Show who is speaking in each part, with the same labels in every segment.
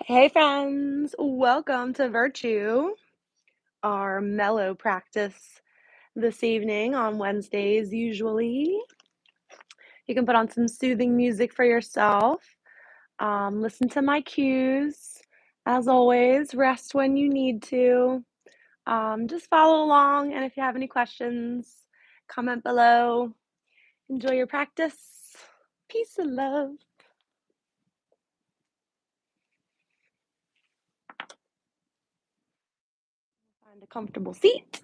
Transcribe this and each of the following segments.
Speaker 1: Hey friends, welcome to Virtue, our mellow practice this evening on Wednesdays usually. You can put on some soothing music for yourself, listen to my cues. As always, rest when you need to. Just follow along, and if you have any questions, comment below. Enjoy your practice. Peace and love. Find a comfortable seat.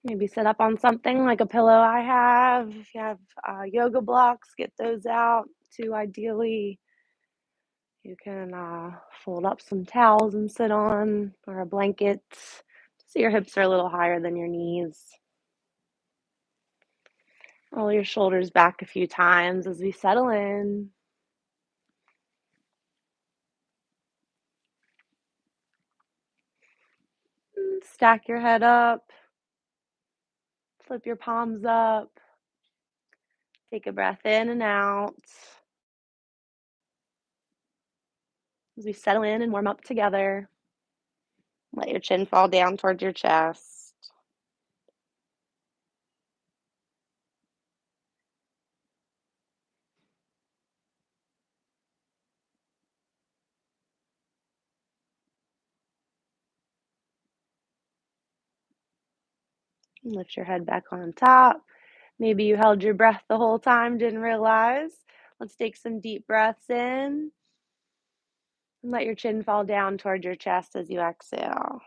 Speaker 1: Maybe sit up on something like a pillow I have. If you have yoga blocks, get those out too, ideally. You can fold up some towels and sit on, or a blanket, so your hips are a little higher than your knees. Roll your shoulders back a few times as we settle in. Stack your head up, flip your palms up, take a breath in and out as we settle in and warm up together. Let your chin fall down towards your chest. Lift your head back on top. Maybe you held your breath the whole time, didn't realize. Let's take some deep breaths in and let your chin fall down toward your chest as you exhale.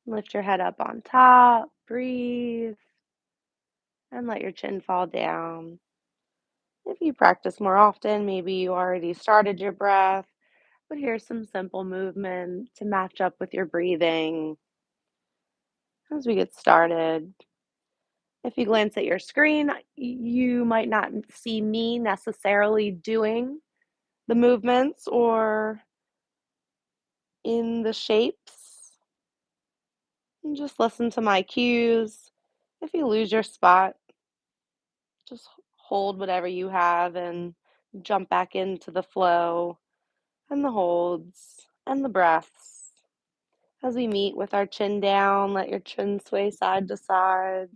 Speaker 1: Lift your head up on top, breathe, and let your chin fall down. If you practice more often, maybe you already started your breath, but here's some simple movement to match up with your breathing as we get started. If you glance at your screen, you might not see me necessarily doing the movements or in the shapes. And just listen to my cues. If you lose your spot, just hold whatever you have and jump back into the flow and the holds and the breaths. As we meet with our chin down, let your chin sway side to side.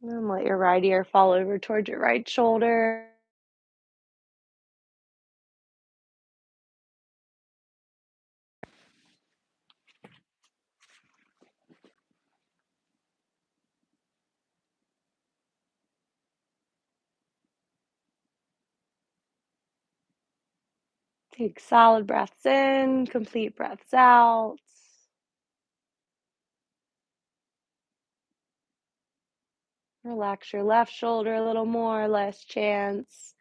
Speaker 1: And let your right ear fall over towards your right shoulder. Take solid breaths in, complete breaths out. Relax your left shoulder a little more, less chance,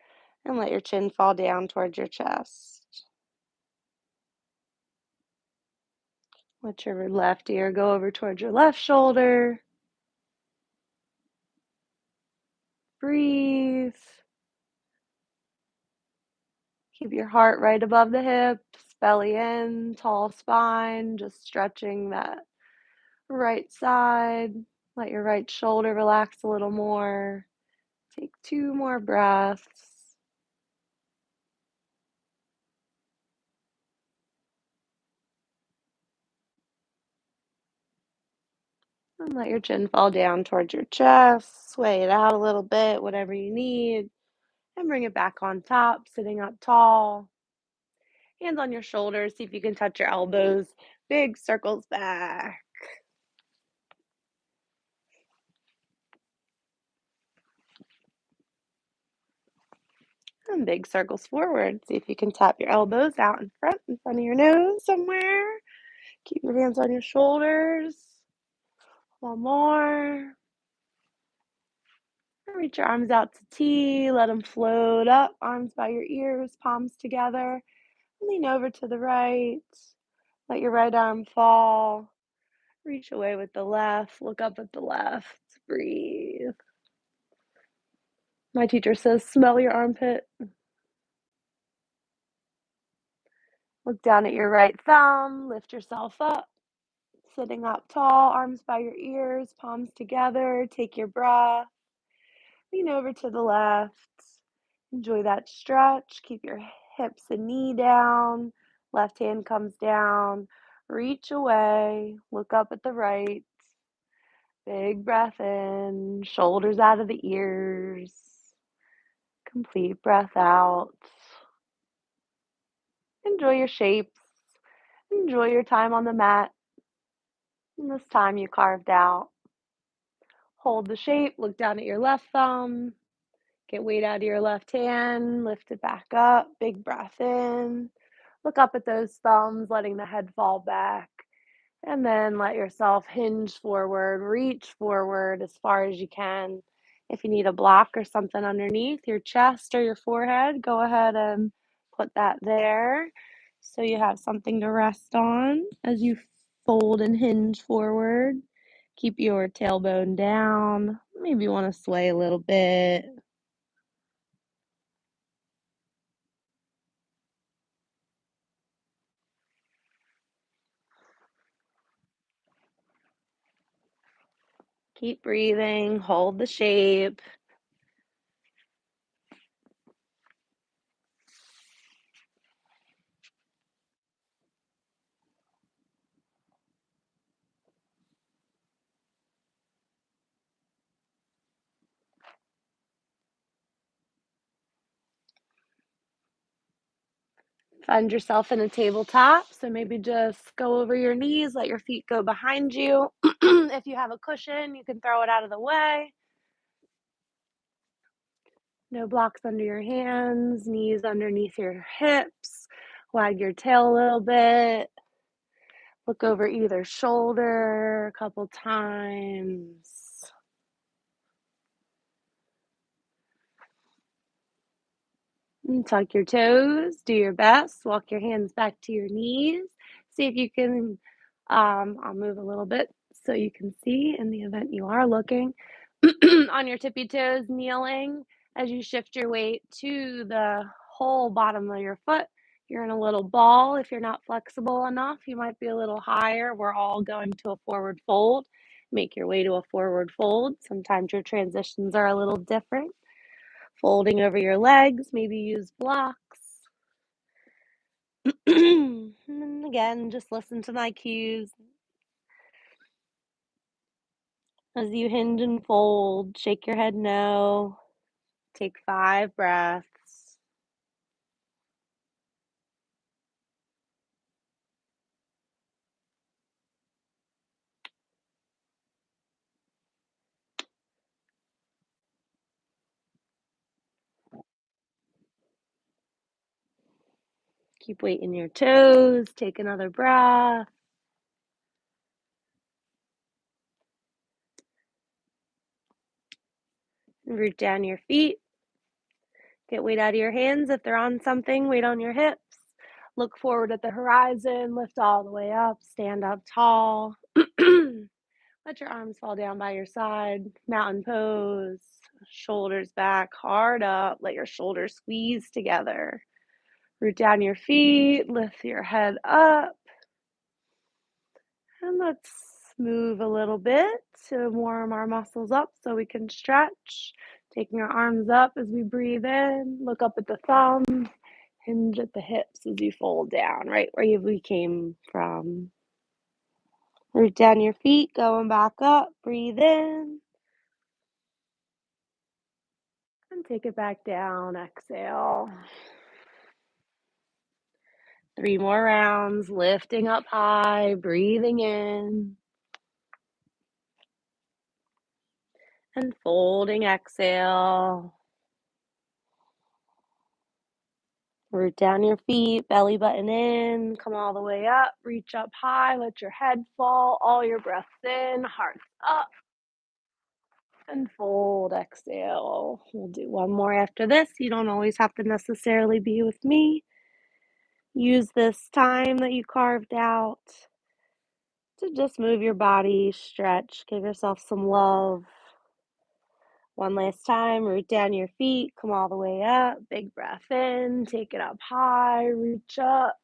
Speaker 1: and let your chin fall down towards your chest. Let your left ear go over towards your left shoulder. Breathe. Keep your heart right above the hips, belly in, tall spine, just stretching that right side. Let your right shoulder relax a little more. Take 2 more breaths. And let your chin fall down towards your chest. Sway it out a little bit, whatever you need. And bring it back on top, sitting up tall. Hands on your shoulders. See if you can touch your elbows. Big circles back. And big circles forward. See if you can tap your elbows out in front of your nose somewhere. Keep your hands on your shoulders. One more. Reach your arms out to T. Let them float up. Arms by your ears, palms together. Lean over to the right. Let your right arm fall. Reach away with the left. Look up at the left. Breathe. My teacher says, smell your armpit. Look down at your right thumb. Lift yourself up. Sitting up tall, arms by your ears, palms together. Take your breath. Lean over to the left. Enjoy that stretch. Keep your hips and knee down. Left hand comes down. Reach away. Look up at the right. Big breath in. Shoulders out of the ears. Complete breath out. Enjoy your shapes. Enjoy your time on the mat. And this time you carved out. Hold the shape. Look down at your left thumb. Get weight out of your left hand, lift it back up, big breath in. Look up at those thumbs, letting the head fall back. And then let yourself hinge forward, reach forward as far as you can. If you need a block or something underneath your chest or your forehead, go ahead and put that there so you have something to rest on as you fold and hinge forward. Keep your tailbone down. Maybe you want to sway a little bit. Keep breathing, hold the shape. Find yourself in a tabletop, so maybe just go over your knees, let your feet go behind you. If you have a cushion, you can throw it out of the way. No blocks under your hands, knees underneath your hips. Wag your tail a little bit. Look over either shoulder a couple times. And tuck your toes, do your best, walk your hands back to your knees. See if you can, I'll move a little bit so you can see in the event you are looking. On your tippy toes, kneeling as you shift your weight to the whole bottom of your foot. You're in a little ball. If you're not flexible enough, you might be a little higher. We're all going to a forward fold. Make your way to a forward fold. Sometimes your transitions are a little different. Folding over your legs, maybe use blocks. And then again, just listen to my cues. As you hinge and fold, shake your head no. Take 5 breaths. Keep weight in your toes. Take another breath. Root down your feet. Get weight out of your hands. If they're on something, weight on your hips. Look forward at the horizon. Lift all the way up. Stand up tall. Let your arms fall down by your side. Mountain pose. Shoulders back, hard up. Let your shoulders squeeze together. Root down your feet. Lift your head up. And let's move a little bit to warm our muscles up so we can stretch. Taking our arms up as we breathe in. Look up at the thumbs. Hinge at the hips as you fold down, right where we came from. Root down your feet, going back up. Breathe in. And take it back down. Exhale. 3 more rounds. Lifting up high. Breathing in. And folding. Exhale. Root down your feet, belly button in, come all the way up, reach up high, let your head fall, all your breaths in, heart up, and fold, exhale. We'll do one more after this. You don't always have to necessarily be with me. Use this time that you carved out to just move your body, stretch, give yourself some love. One last time, root down your feet, come all the way up, big breath in, take it up high, reach up.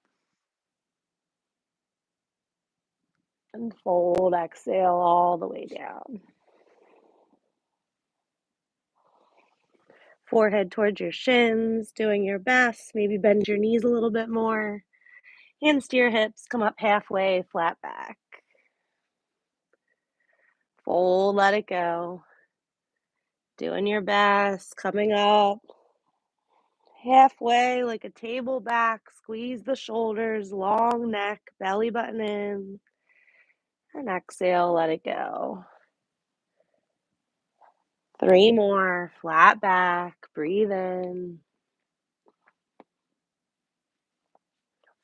Speaker 1: And fold, exhale all the way down. Forehead towards your shins, doing your best. Maybe bend your knees a little bit more. Hands to your hips, come up halfway, flat back. Fold, let it go. Doing your best, coming up. Halfway like a table back, squeeze the shoulders, long neck, belly button in. And exhale, let it go. 3 more, flat back, breathe in.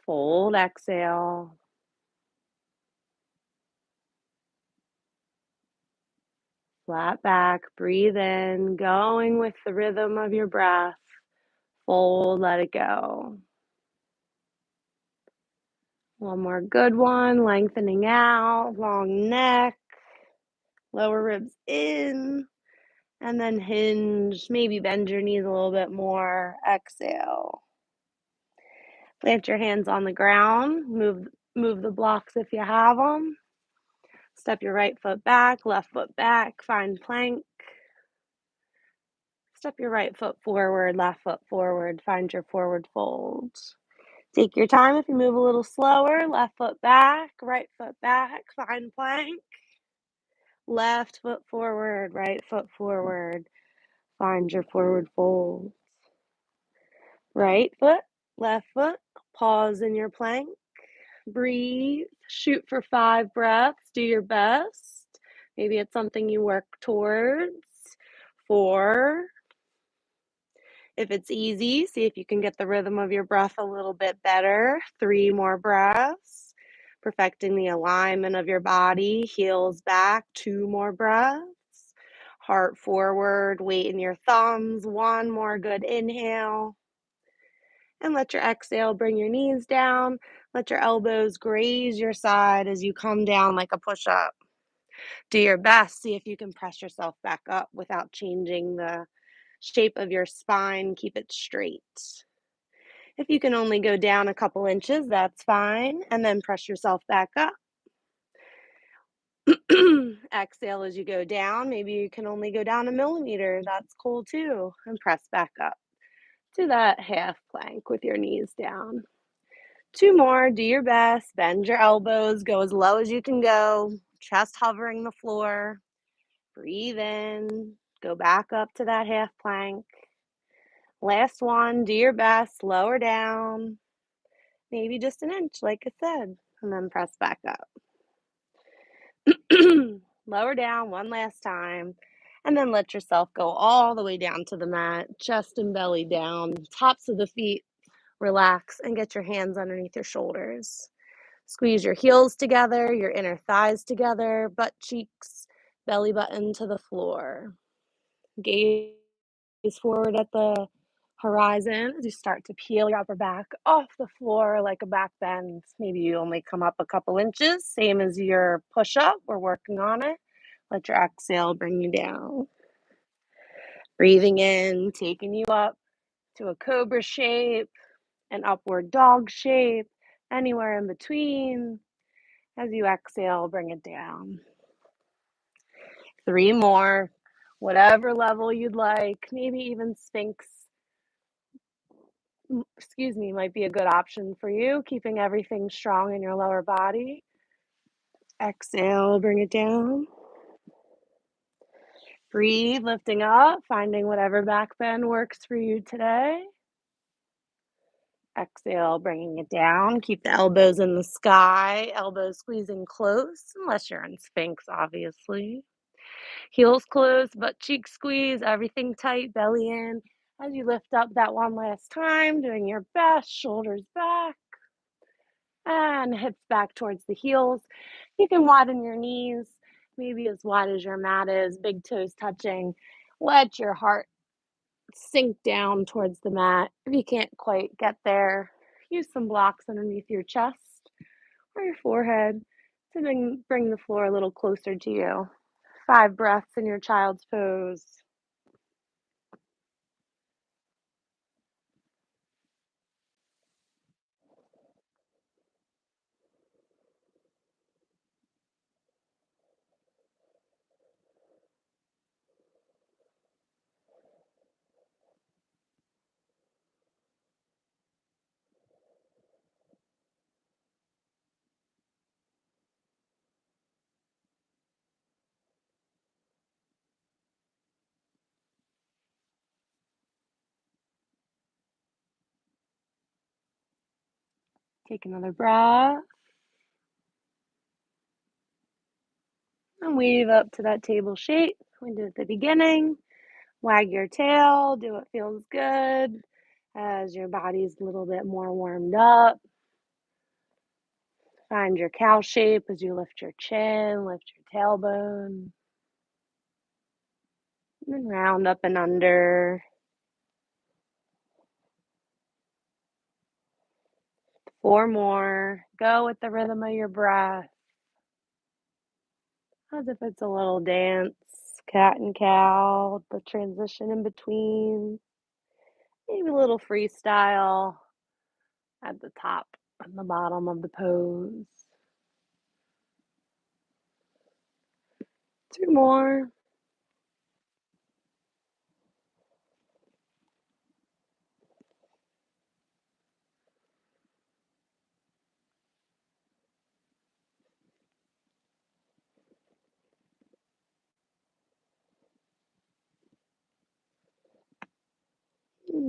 Speaker 1: Fold, exhale. Flat back, breathe in, going with the rhythm of your breath. Fold, let it go. One more good one, lengthening out, long neck, lower ribs in, and then hinge, maybe bend your knees a little bit more. Exhale. Plant your hands on the ground, move the blocks if you have them. Step your right foot back, left foot back, find plank. Step your right foot forward, left foot forward, find your forward fold. Take your time if you move a little slower, left foot back, right foot back, find plank. Left foot forward, right foot forward, find your forward fold. Right foot, left foot, pause in your plank. Breathe, shoot for 5 breaths, do your best. Maybe it's something you work towards. 4. If it's easy, see if you can get the rhythm of your breath a little bit better. 3 more breaths. Perfecting the alignment of your body, heels back, 2 more breaths. Heart forward, weight in your thumbs, 1 more good inhale. And let your exhale bring your knees down. Let your elbows graze your side as you come down like a push-up. Do your best. See if you can press yourself back up without changing the shape of your spine. Keep it straight. If you can only go down a couple inches, that's fine. And then press yourself back up. Exhale as you go down. Maybe you can only go down a millimeter. That's cool too. And press back up to that half plank with your knees down. 2 more. Do your best. Bend your elbows. Go as low as you can go. Chest hovering the floor. Breathe in. Go back up to that half plank. Last one. Do your best. Lower down. Maybe just an inch, like I said. And then press back up. Lower down one last time. And then let yourself go all the way down to the mat. Chest and belly down. Tops of the feet. Relax and get your hands underneath your shoulders. Squeeze your heels together, your inner thighs together, butt cheeks, belly button to the floor. Gaze forward at the horizon as you start to peel your upper back off the floor like a back bend. Maybe you only come up a couple inches, same as your push-up. We're working on it. Let your exhale bring you down. Breathing in, taking you up to a cobra shape, an upward dog shape, anywhere in between. As you exhale, bring it down. 3 more, whatever level you'd like. Maybe even Sphinx, might be a good option for you, keeping everything strong in your lower body. Exhale, bring it down. Breathe, lifting up, finding whatever back bend works for you today. Exhale, bringing it down. Keep the elbows in the sky, elbows squeezing close, unless you're in Sphinx, obviously. Heels closed, butt cheek squeeze, everything tight, belly in. As you lift up that one last time, doing your best, shoulders back and hips back towards the heels. You can widen your knees, maybe as wide as your mat is, big toes touching. Let your heart sink down towards the mat. If you can't quite get there, use some blocks underneath your chest or your forehead to bring the floor a little closer to you. 5 breaths in your child's pose. Take another breath and weave up to that table shape we did at the beginning. Wag your tail, do what feels good as your body's a little bit more warmed up. Find your cow shape as you lift your chin, lift your tailbone, and then round up and under. 4 more. Go with the rhythm of your breath, as if it's a little dance, cat and cow, the transition in between. Maybe a little freestyle at the top and the bottom of the pose. 2 more.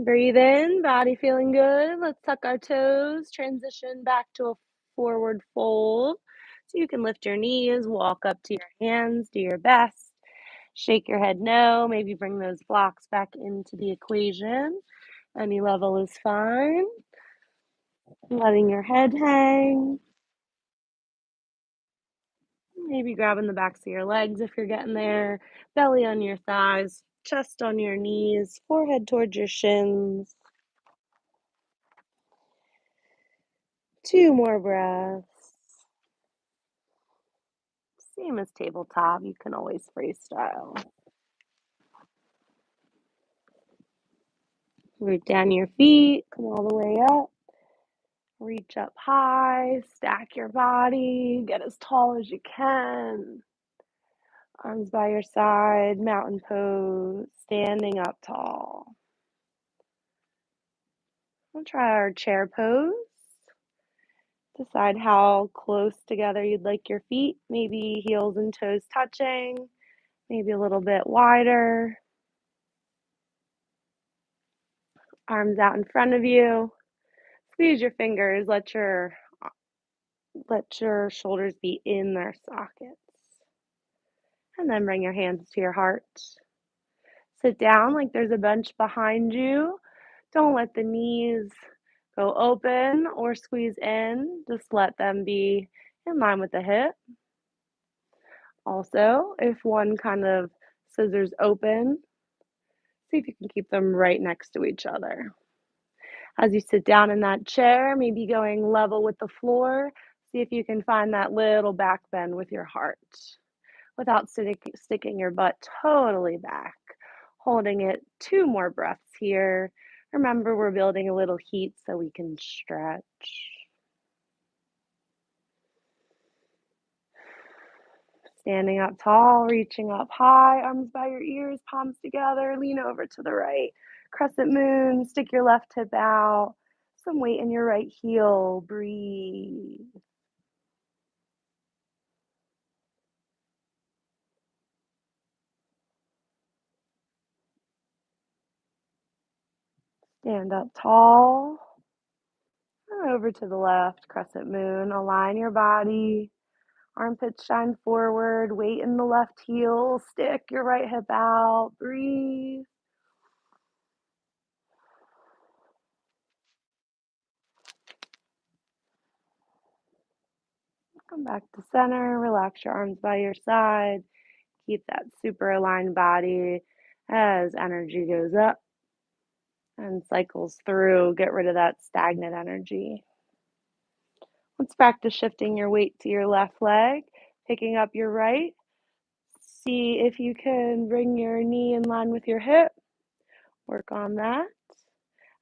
Speaker 1: Breathe in, body feeling good. Let's tuck our toes, transition back to a forward fold. So you can lift your knees, walk up to your hands, do your best. Shake your head no, maybe bring those blocks back into the equation. Any level is fine. Letting your head hang. Maybe grabbing the backs of your legs if you're getting there. Belly on your thighs, chest on your knees, forehead towards your shins. 2 more breaths. Same as tabletop, you can always freestyle. Root down your feet, come all the way up. Reach up high, stack your body, get as tall as you can. Arms by your side, mountain pose, standing up tall. We'll try our chair pose. Decide how close together you'd like your feet, maybe heels and toes touching, maybe a little bit wider. Arms out in front of you. Squeeze your fingers, let your shoulders be in their sockets. And then bring your hands to your heart. Sit down like there's a bench behind you. Don't let the knees go open or squeeze in. Just let them be in line with the hip. Also, if one kind of scissors open, see if you can keep them right next to each other. As you sit down in that chair, maybe going level with the floor, see if you can find that little back bend with your heart without sticking your butt totally back. Holding it 2 more breaths here. Remember, we're building a little heat so we can stretch. Standing up tall, reaching up high, arms by your ears, palms together, lean over to the right. Crescent moon, stick your left hip out. Some weight in your right heel. Breathe. Stand up tall. And over to the left, crescent moon. Align your body. Armpits shine forward. Weight in the left heel. Stick your right hip out. Breathe. Come back to center. Relax your arms by your side. Keep that super aligned body as energy goes up and cycles through. Get rid of that stagnant energy. Let's practice shifting your weight to your left leg, picking up your right. See if you can bring your knee in line with your hip. Work on that.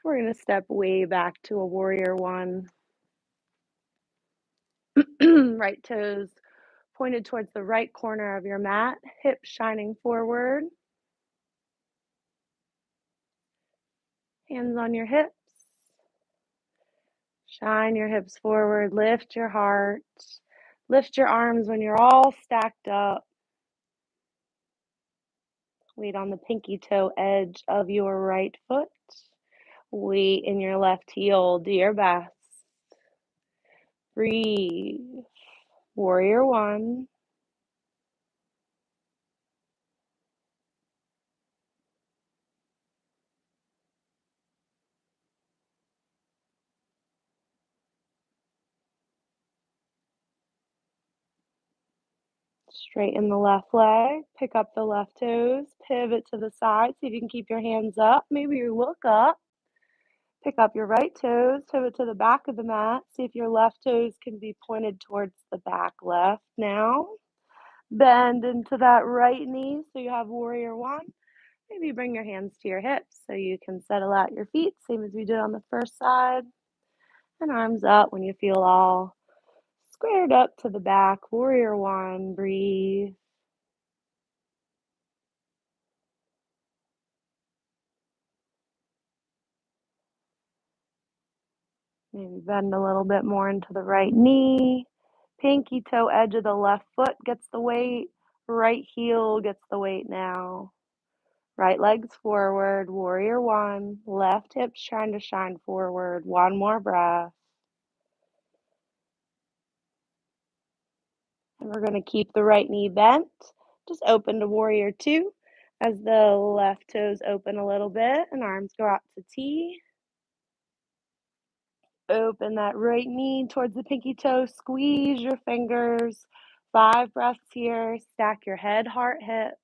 Speaker 1: We're going to step way back to a warrior one. Right toes pointed towards the right corner of your mat, hips shining forward, hands on your hips. Shine your hips forward, lift your heart, lift your arms when you're all stacked up. Weight on the pinky toe edge of your right foot. Weight in your left heel. Do your best. Breathe. Warrior one. Straighten the left leg, pick up the left toes, pivot to the side, see if you can keep your hands up. Maybe you look up, pick up your right toes, pivot to the back of the mat, see if your left toes can be pointed towards the back left now. Bend into that right knee so you have warrior one. Maybe bring your hands to your hips so you can settle out your feet, same as we did on the first side. And arms up when you feel all squared up to the back. Warrior one, breathe. Maybe bend a little bit more into the right knee. Pinky toe edge of the left foot gets the weight. Right heel gets the weight now. Right leg's forward, warrior one. Left hip's trying to shine forward. One more breath. And we're going to keep the right knee bent. Just open to warrior two as the left toes open a little bit and arms go out to T. Open that right knee towards the pinky toe. Squeeze your fingers. 5 breaths here. Stack your head, heart, hips.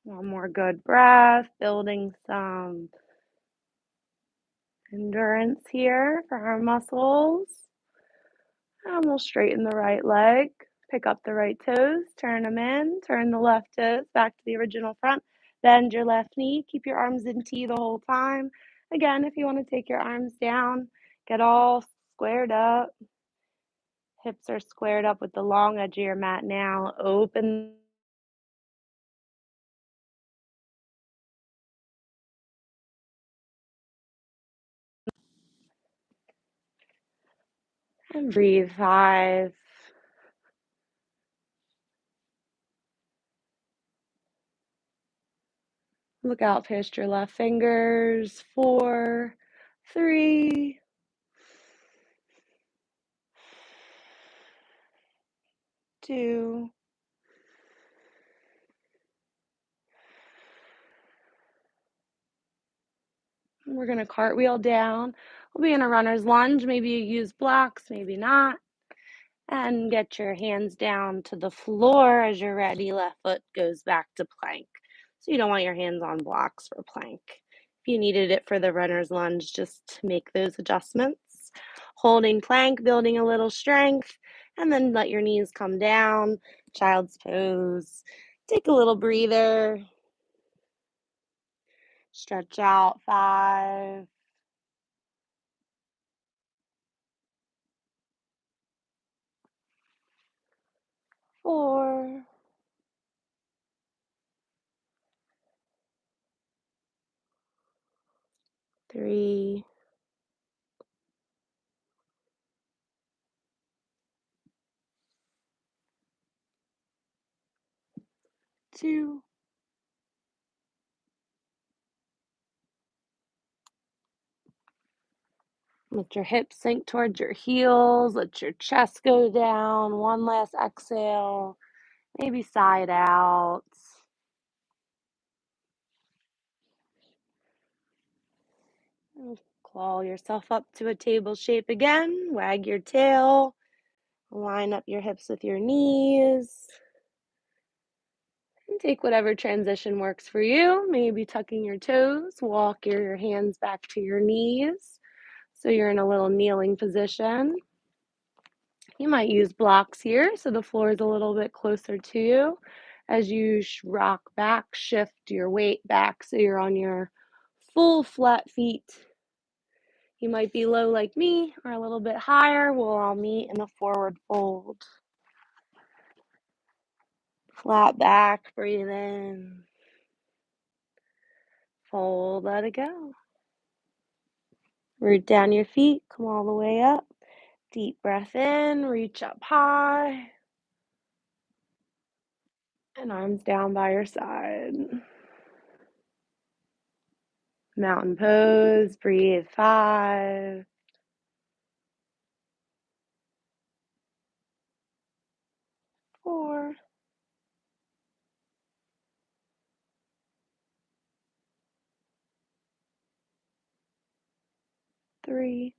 Speaker 1: One more good breath. Building some endurance here for our muscles. And we'll straighten the right leg. Pick up the right toes, turn them in, turn the left toes back to the original front. Bend your left knee, keep your arms in T the whole time. Again, if you want to take your arms down, get all squared up. Hips are squared up with the long edge of your mat now. Open and breathe. 5. Look out past your left fingers. 4, 3, 2. We're going to cartwheel down. We'll be in a runner's lunge. Maybe you use blocks, maybe not. And get your hands down to the floor as you're ready. Left foot goes back to plank. So you don't want your hands on blocks for plank. If you needed it for the runner's lunge, just make those adjustments. Holding plank, building a little strength, and then let your knees come down. Child's pose. Take a little breather. Stretch out. 5, 4, 3, 2. Let your hips sink towards your heels. Let your chest go down. One last exhale. Maybe side out. And claw yourself up to a table shape again. Wag your tail. Line up your hips with your knees. And take whatever transition works for you. Maybe tucking your toes. Walk your hands back to your knees. So you're in a little kneeling position. You might use blocks here so the floor is a little bit closer to you. As you rock back, shift your weight back so you're on your full flat feet. You might be low like me or a little bit higher. We'll all meet in a forward fold. Flat back, breathe in. Fold, let it go. Root down your feet, come all the way up. Deep breath in, reach up high, and arms down by your side. Mountain pose, breathe 5, 4, 3.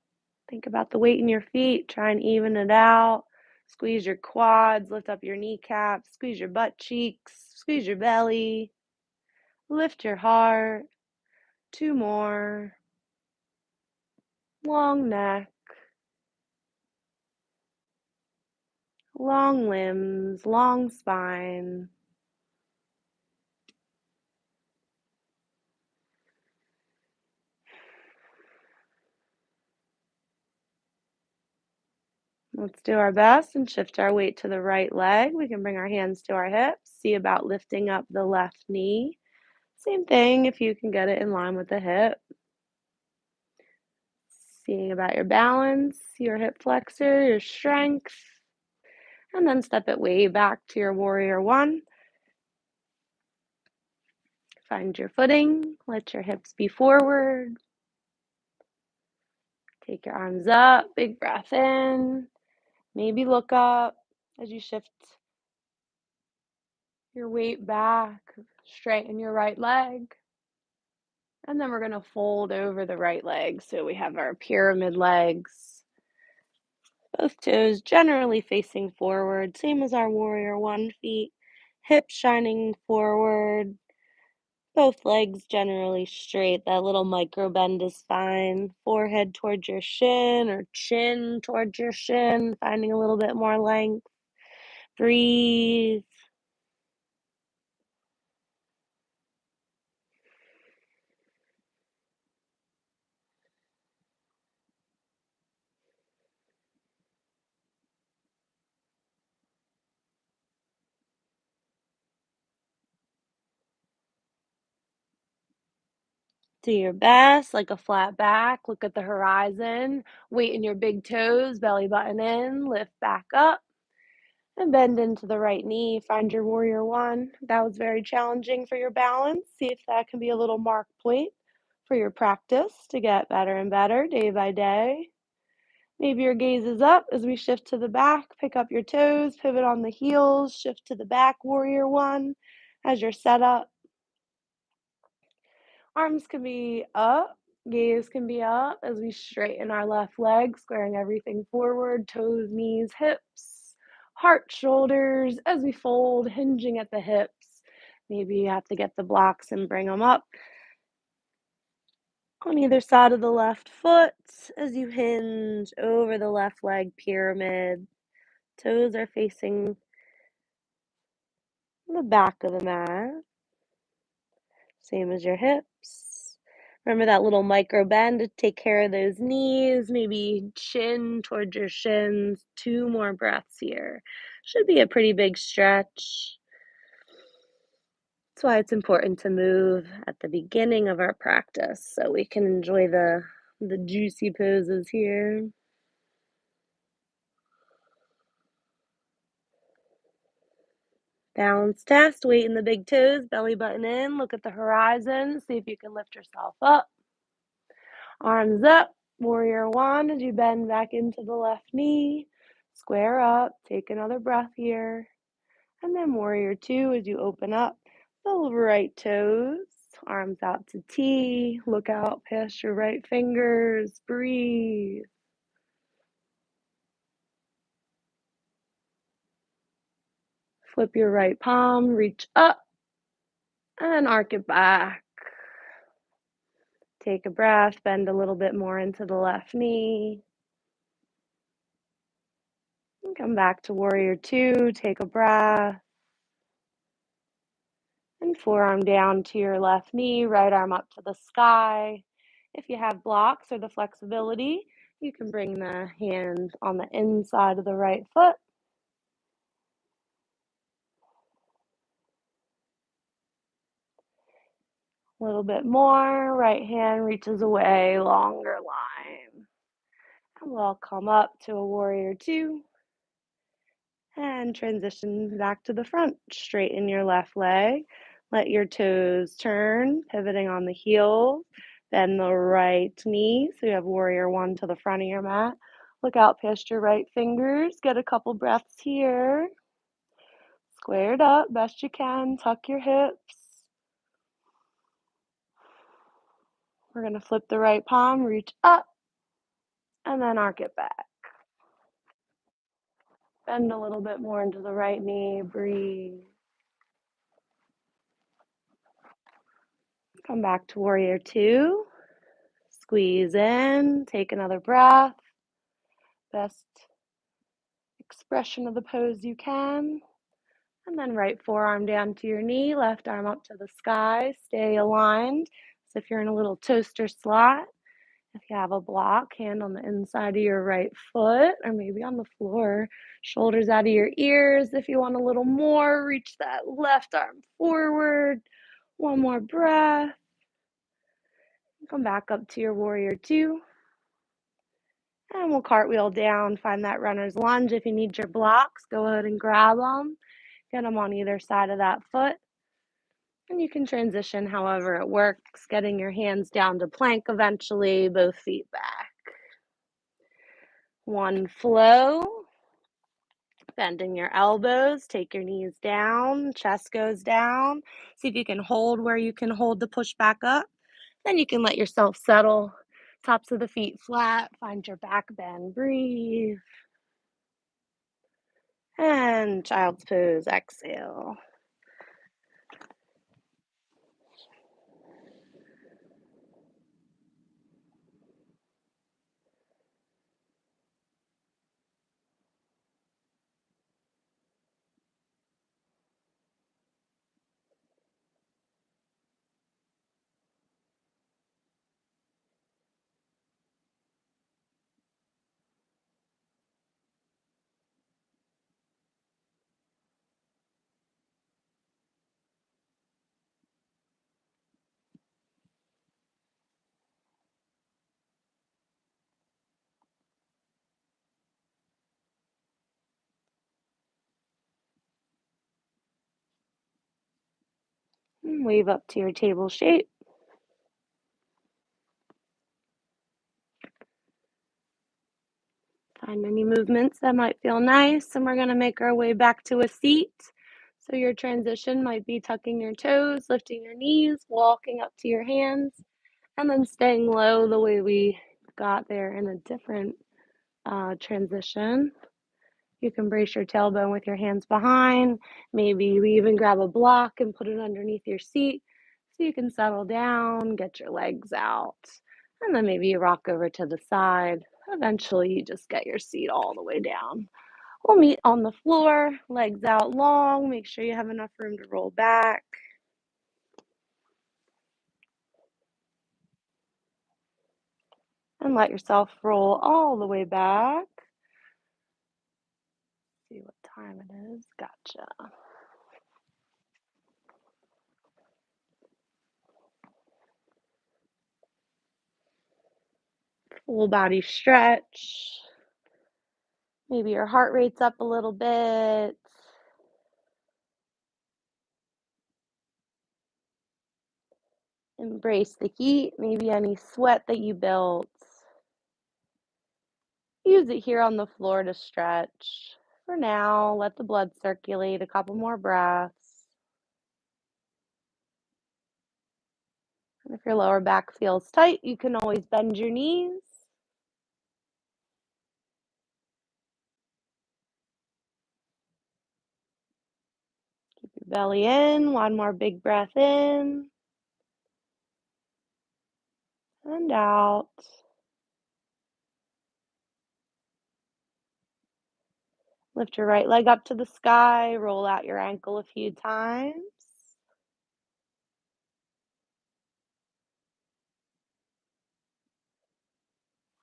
Speaker 1: Think about the weight in your feet, try and even it out. Squeeze your quads, lift up your kneecaps, squeeze your butt cheeks, squeeze your belly, lift your heart. 2 more. Long neck, long limbs, long spine. Let's do our best and shift our weight to the right leg. We can bring our hands to our hips, see about lifting up the left knee. Same thing if you can get it in line with the hip. Seeing about your balance, your hip flexor, your strength, and then step it way back to your warrior one. Find your footing, let your hips be forward. Take your arms up, big breath in. Maybe look up as you shift your weight back, straighten your right leg. And then we're going to fold over the right leg. So we have our pyramid legs, both toes generally facing forward, same as our warrior one feet, hips shining forward, both legs generally straight. That little micro bend is fine. Forehead towards your shin or chin towards your shin, finding a little bit more length. Breathe. Do your best, like a flat back. Look at the horizon. Weight in your big toes, belly button in, lift back up, and bend into the right knee. Find your warrior one. That was very challenging for your balance. See if that can be a little mark point for your practice to get better and better day by day. Maybe your gaze is up as we shift to the back. Pick up your toes, pivot on the heels, shift to the back, warrior one as your setup. Arms can be up, gaze can be up as we straighten our left leg, squaring everything forward, toes, knees, hips, heart, shoulders, as we fold, hinging at the hips. Maybe you have to get the blocks and bring them up on either side of the left foot as you hinge over the left leg pyramid. Toes are facing the back of the mat. Same as your hips. Remember that little micro bend to take care of those knees, maybe chin towards your shins. 2 more breaths here. Should be a pretty big stretch. That's why it's important to move at the beginning of our practice so we can enjoy the juicy poses here. Balance test, weight in the big toes, belly button in, look at the horizon, see if you can lift yourself up. Arms up, warrior one as you bend back into the left knee. Square up, take another breath here. And then warrior two as you open up the right toes. Arms out to T. Look out past your right fingers. Breathe. Flip your right palm, reach up, and arc it back. Take a breath, bend a little bit more into the left knee. And come back to warrior two, take a breath. And forearm down to your left knee, right arm up to the sky. If you have blocks or the flexibility, you can bring the hands on the inside of the right foot. A little bit more. Right hand reaches away, longer line. And we'll come up to a warrior two and transition back to the front. Straighten your left leg. Let your toes turn, pivoting on the heels. Bend the right knee. So you have warrior one to the front of your mat. Look out past your right fingers. Get a couple breaths here. Squared up best you can. Tuck your hips. We're going to flip the right palm, reach up, and then arc it back. Bend a little bit more into the right knee. Breathe. Come back to warrior two. Squeeze in. Take another breath. Best expression of the pose you can. And then right forearm down to your knee, left arm up to the sky. Stay aligned. So if you're in a little toaster slot, if you have a block, hand on the inside of your right foot or maybe on the floor, shoulders out of your ears. If you want a little more, reach that left arm forward. One more breath. Come back up to your warrior two. And we'll cartwheel down, find that runner's lunge. If you need your blocks, go ahead and grab them. Get them on either side of that foot. And you can transition however it works, getting your hands down to plank eventually, both feet back. One flow, bending your elbows, take your knees down, chest goes down. See if you can hold where you can hold to push back up. Then you can let yourself settle, tops of the feet flat, find your back bend, breathe. And child's pose, exhale. And wave up to your table shape. Find any movements that might feel nice, and we're going to make our way back to a seat. So your transition might be tucking your toes, lifting your knees, walking up to your hands, and then staying low the way we got there in a different transition. You can brace your tailbone with your hands behind. Maybe you even grab a block and put it underneath your seat so you can settle down, get your legs out, and then maybe you rock over to the side. Eventually, you just get your seat all the way down. We'll meet on the floor, legs out long. Make sure you have enough room to roll back. And let yourself roll all the way back. See what time it is. Gotcha. Full body stretch. Maybe your heart rate's up a little bit. Embrace the heat, maybe any sweat that you built. Use it here on the floor to stretch. For now, let the blood circulate a couple more breaths. And if your lower back feels tight, you can always bend your knees. Keep your belly in. One more big breath in and out. Lift your right leg up to the sky. Roll out your ankle a few times.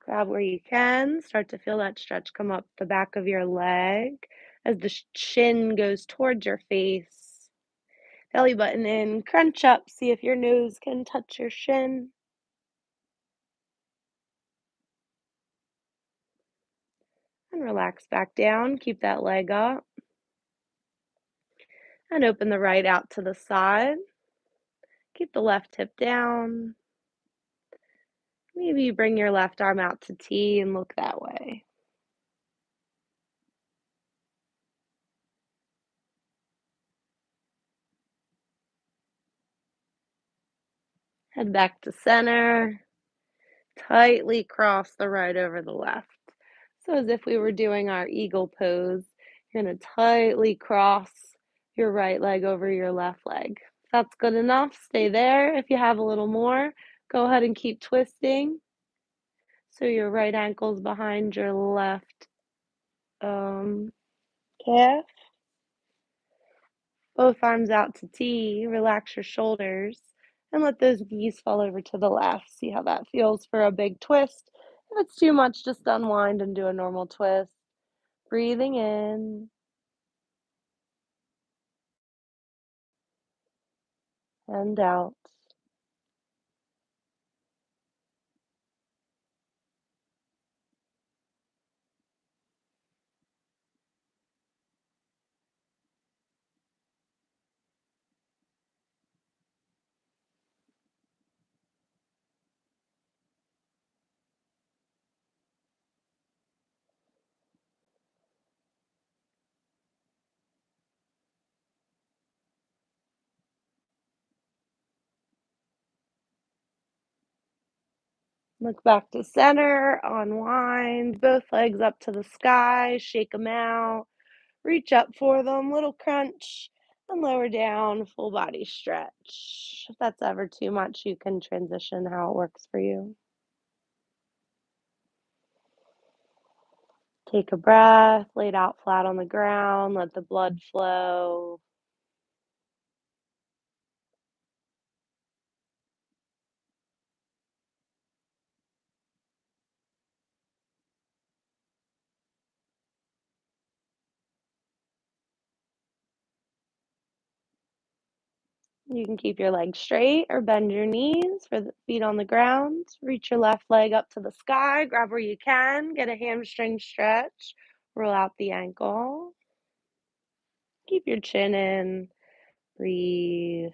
Speaker 1: Grab where you can. Start to feel that stretch come up the back of your leg as the chin goes towards your face. Belly button in, crunch up, see if your nose can touch your shin, and relax back down. Keep that leg up, and open the right out to the side. Keep the left hip down. Maybe you bring your left arm out to T and look that way. Head back to center. Tightly cross the right over the left. So as if we were doing our eagle pose, you're going to tightly cross your right leg over your left leg. If that's good enough, stay there. If you have a little more, go ahead and keep twisting. So your right ankle's behind your left calf. Both arms out to T. Relax your shoulders and let those knees fall over to the left. See how that feels for a big twist. If it's too much, just unwind and do a normal twist. Breathing in and out. Look back to center, unwind, both legs up to the sky, shake them out, reach up for them, little crunch, and lower down, full body stretch. If that's ever too much, you can transition how it works for you. Take a breath, lay it out flat on the ground, let the blood flow. You can keep your legs straight or bend your knees for the feet on the ground. Reach your left leg up to the sky, grab where you can, get a hamstring stretch, roll out the ankle. Keep your chin in, breathe.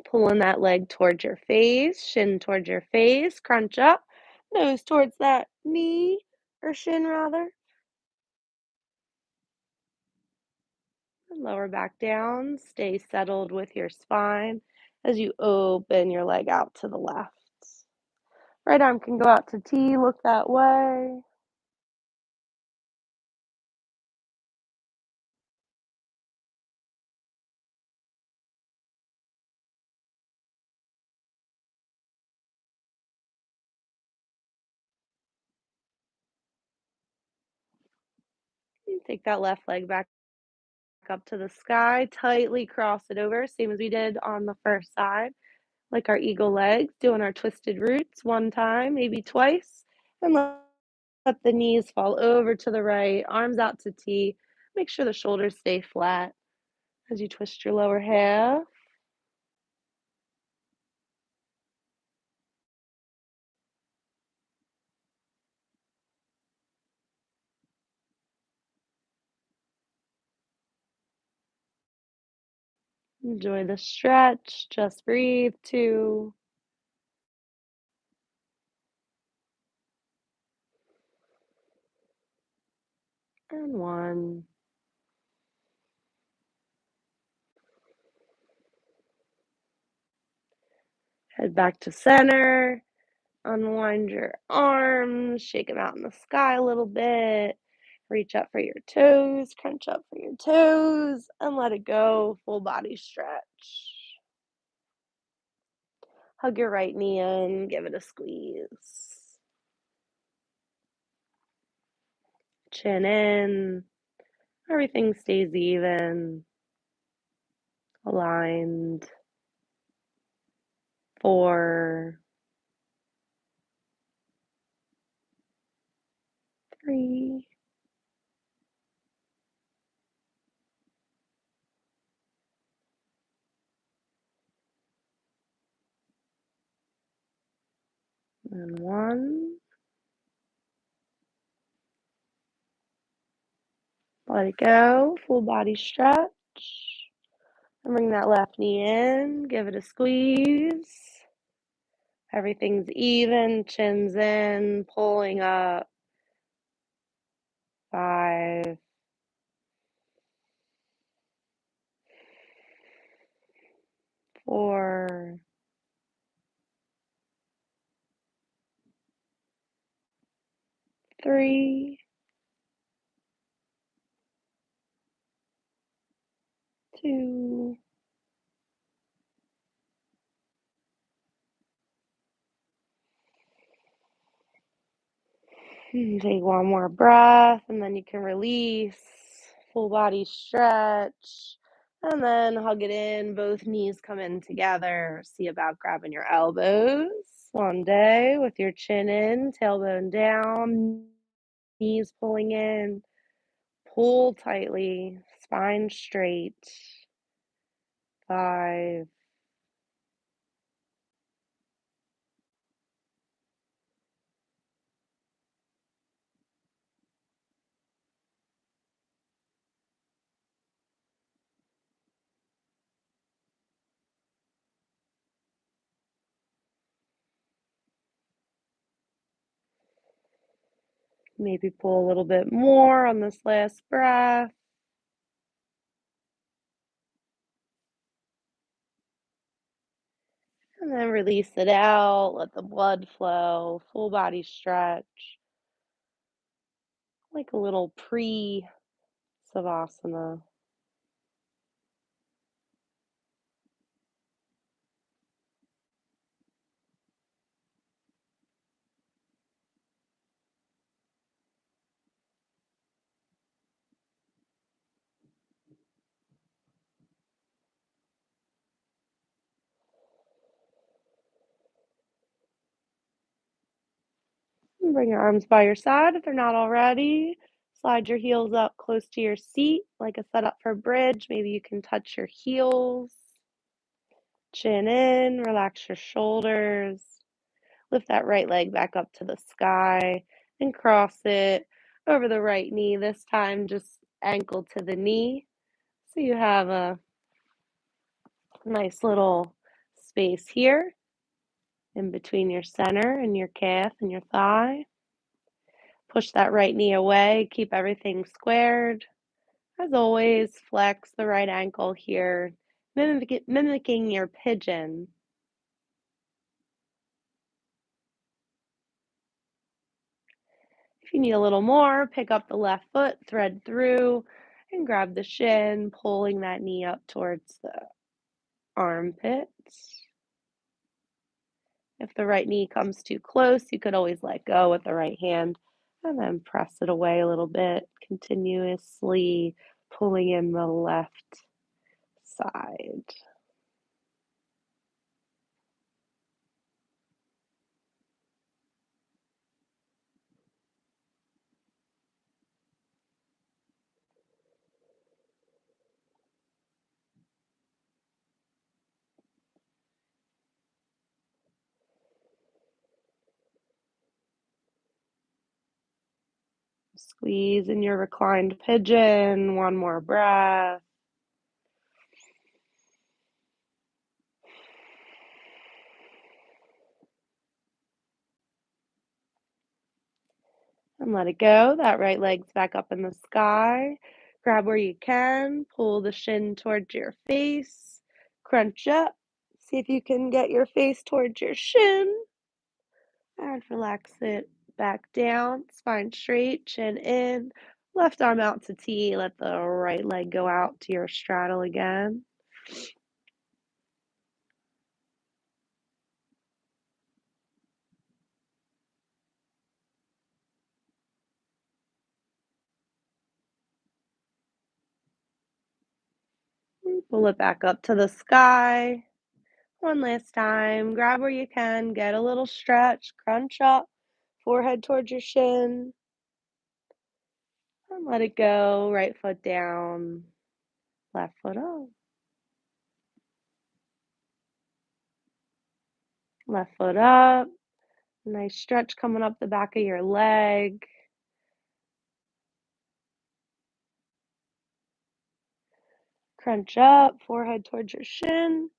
Speaker 1: Pulling that leg towards your face, shin towards your face, crunch up, nose towards that knee or shin rather. Lower back down, stay settled with your spine as you open your leg out to the left. Right arm can go out to T, look that way. And take that left leg back up to the sky, tightly cross it over, same as we did on the first side, like our eagle legs, doing our twisted roots one time, maybe twice, and let the knees fall over to the right, arms out to T. Make sure the shoulders stay flat as you twist your lower half. Enjoy the stretch. Just breathe. 2 and 1. Head back to center. Unwind your arms. Shake them out in the sky a little bit. Reach up for your toes. Crunch up for your toes. And let it go. Full body stretch. Hug your right knee in. Give it a squeeze. Chin in. Everything stays even, aligned. 4, 3, and 1. Let it go. Full body stretch. And bring that left knee in. Give it a squeeze. Everything's even. Chin's in. Pulling up. 5, 4, 3, 2. Take one more breath, and then you can release. Full body stretch. And then hug it in. Both knees come in together. See about grabbing your elbows. One day with your chin in, tailbone down, knees pulling in. Pull tightly, spine straight. 5, maybe pull a little bit more on this last breath. And then release it out. Let the blood flow. Full body stretch. Like a little pre-savasana. And bring your arms by your side if they're not already. Slide your heels up close to your seat, like a setup for bridge. Maybe you can touch your heels. Chin in, relax your shoulders. Lift that right leg back up to the sky and cross it over the right knee. This time, just ankle to the knee. So you have a nice little space here in between your center and your calf and your thigh. Push that right knee away. Keep everything squared. As always, flex the right ankle here, mimicking your pigeon. If you need a little more, pick up the left foot, thread through, and grab the shin, pulling that knee up towards the armpits. If the right knee comes too close, you could always let go with the right hand and then press it away a little bit, continuously pulling in the left side. Squeeze in your reclined pigeon. One more breath. And let it go. That right leg's back up in the sky. Grab where you can. Pull the shin towards your face. Crunch up. See if you can get your face towards your shin. And relax it back down. Spine straight, chin in. Left arm out to T. Let the right leg go out to your straddle again. Pull it back up to the sky. One last time. Grab where you can, get a little stretch, crunch up, forehead towards your shin, and let it go. Right foot down, left foot up, left foot up. Nice stretch coming up the back of your leg. Crunch up, forehead towards your shin.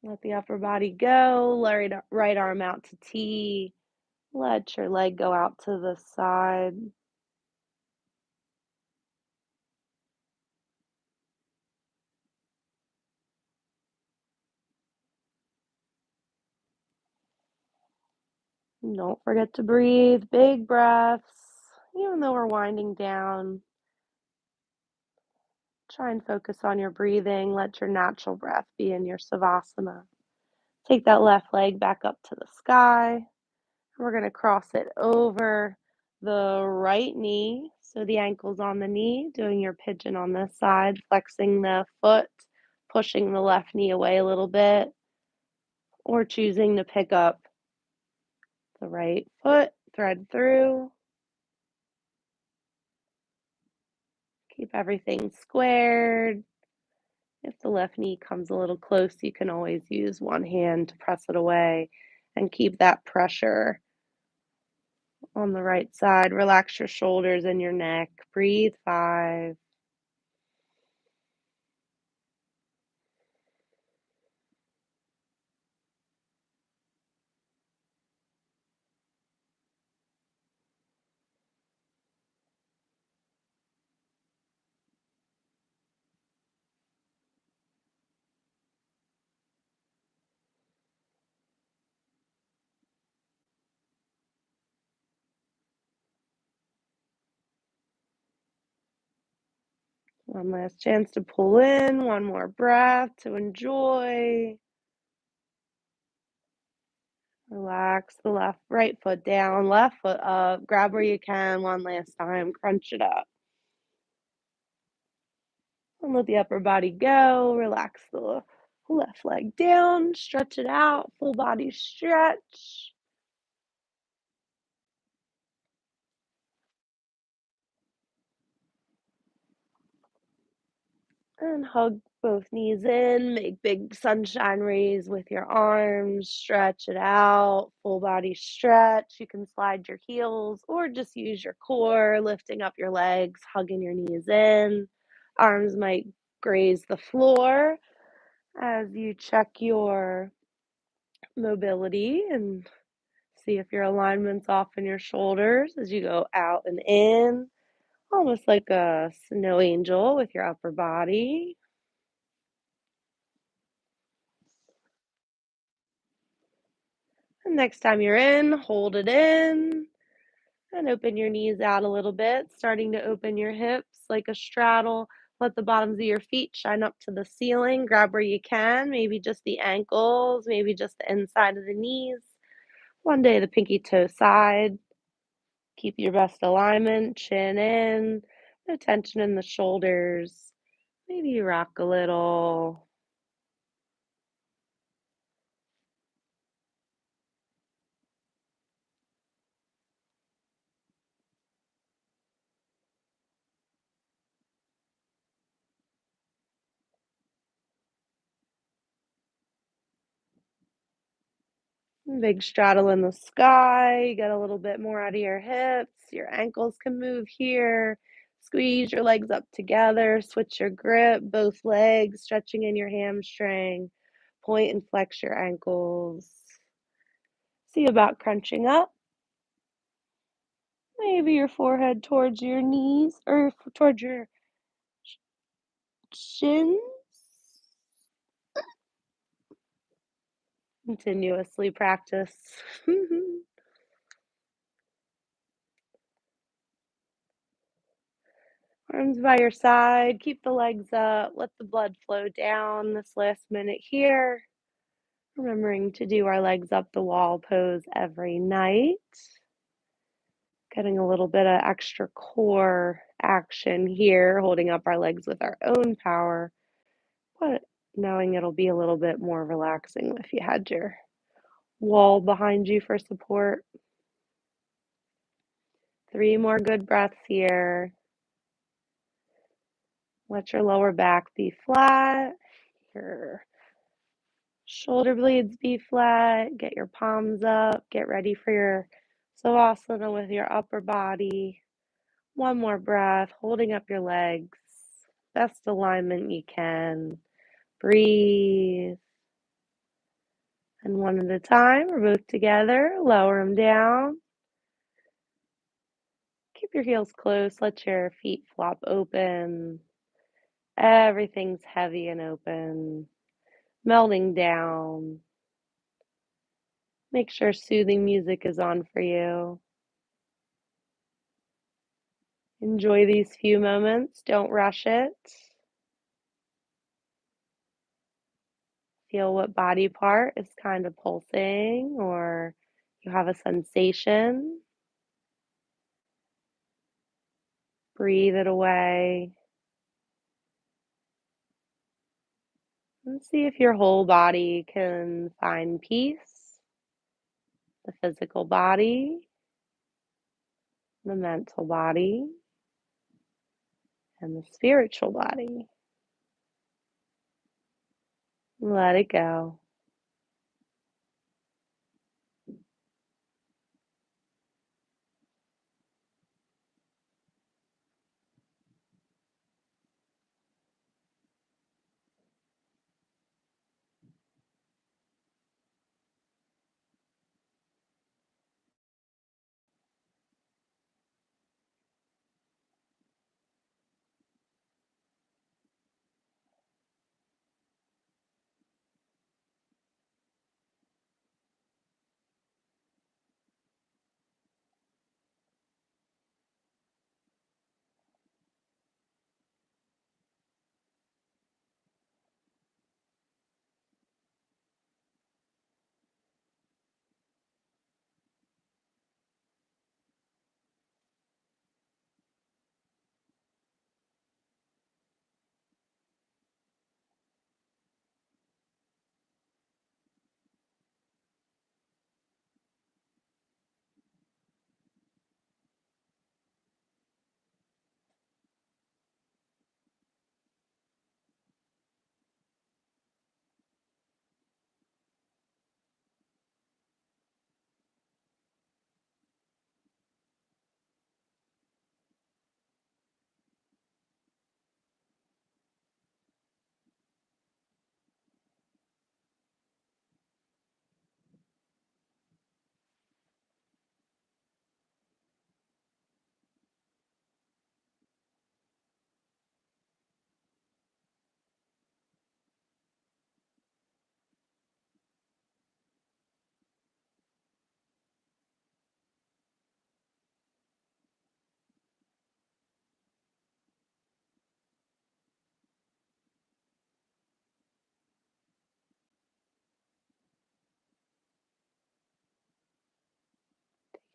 Speaker 1: Let the upper body go. Right arm out to T. Let your leg go out to the side. Don't forget to breathe. Big breaths. Even though we're winding down, try and focus on your breathing. Let your natural breath be in your savasana. Take that left leg back up to the sky. We're going to cross it over the right knee. So the ankle's on the knee, doing your pigeon on this side, flexing the foot, pushing the left knee away a little bit, or choosing to pick up the right foot, thread through. Keep everything squared. If the left knee comes a little close, you can always use one hand to press it away and keep that pressure on the right side. Relax your shoulders and your neck. Breathe 5. One last chance to pull in, one more breath to enjoy. Relax the right foot down, left foot up. Grab where you can one last time, crunch it up. And let the upper body go. Relax the left leg down, stretch it out, full body stretch. And hug both knees in, make big sunshine rays with your arms, stretch it out, full body stretch. You can slide your heels or just use your core, lifting up your legs, hugging your knees in. Arms might graze the floor as you check your mobility and see if your alignment's off in your shoulders as you go out and in, almost like a snow angel with your upper body. And next time you're in, hold it in and open your knees out a little bit, starting to open your hips like a straddle. Let the bottoms of your feet shine up to the ceiling. Grab where you can, maybe just the ankles, maybe just the inside of the knees. One day the pinky toe side. Keep your best alignment, chin in, no tension in the shoulders. Maybe you rock a little. Big straddle in the sky. Get a little bit more out of your hips. Your ankles can move here. Squeeze your legs up together. Switch your grip, both legs, stretching in your hamstring. Point and flex your ankles. See about crunching up. Maybe your forehead towards your knees or towards your shins. Continuously practice. Arms by your side, keep the legs up, let the blood flow down this last minute here. Remembering to do our legs up the wall pose every night. Getting a little bit of extra core action here, holding up our legs with our own power. But knowing it'll be a little bit more relaxing if you had your wall behind you for support. 3 more good breaths here. Let your lower back be flat, your shoulder blades be flat. Get your palms up. Get ready for your savasana with your upper body. One more breath, holding up your legs. Best alignment you can. Breathe. And one at a time, or both together, lower them down. Keep your heels close. Let your feet flop open. Everything's heavy and open, melting down. Make sure soothing music is on for you. Enjoy these few moments. Don't rush it. Feel what body part is kind of pulsing or you have a sensation. Breathe it away. And see if your whole body can find peace. The physical body, the mental body, and the spiritual body. Let it go.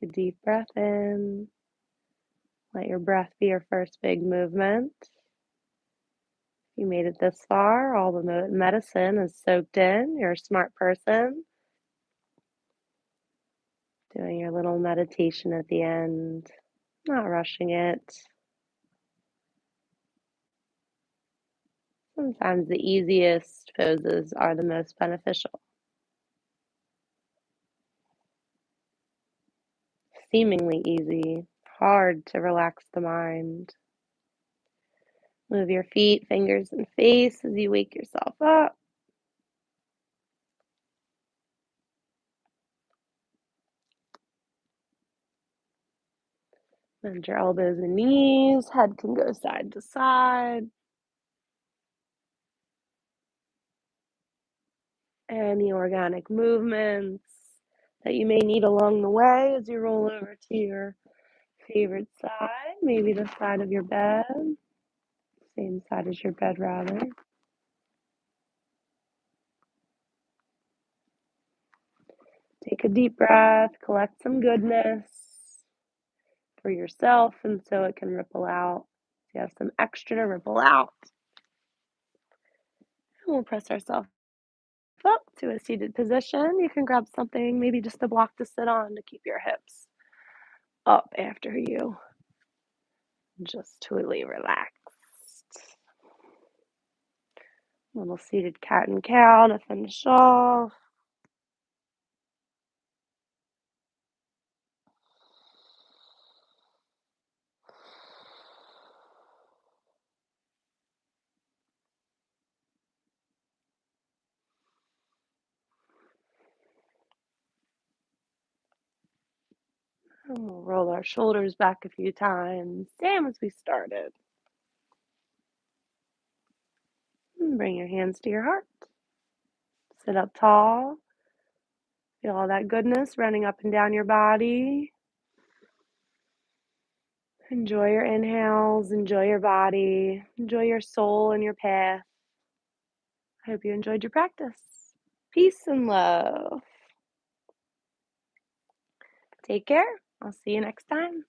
Speaker 1: Take a deep breath in. Let your breath be your first big movement. You made it this far. All the medicine is soaked in. You're a smart person. Doing your little meditation at the end, not rushing it. Sometimes the easiest poses are the most beneficial. Seemingly easy, hard to relax the mind. Move your feet, fingers, and face as you wake yourself up. Bend your elbows and knees. Head can go side to side. Any organic movements that you may need along the way as you roll over to your favorite side, maybe the side of your bed, same side as your bed, rather. Take a deep breath, collect some goodness for yourself, and so it can ripple out. So you have some extra to ripple out. We'll press ourselves up to a seated position. You can grab something, maybe just a block to sit on to keep your hips up after you just totally relaxed. Little seated cat and cow to finish off. And we'll roll our shoulders back a few times, same as we started. And bring your hands to your heart. Sit up tall. Feel all that goodness running up and down your body. Enjoy your inhales, enjoy your body, enjoy your soul and your path. I hope you enjoyed your practice. Peace and love. Take care. I'll see you next time.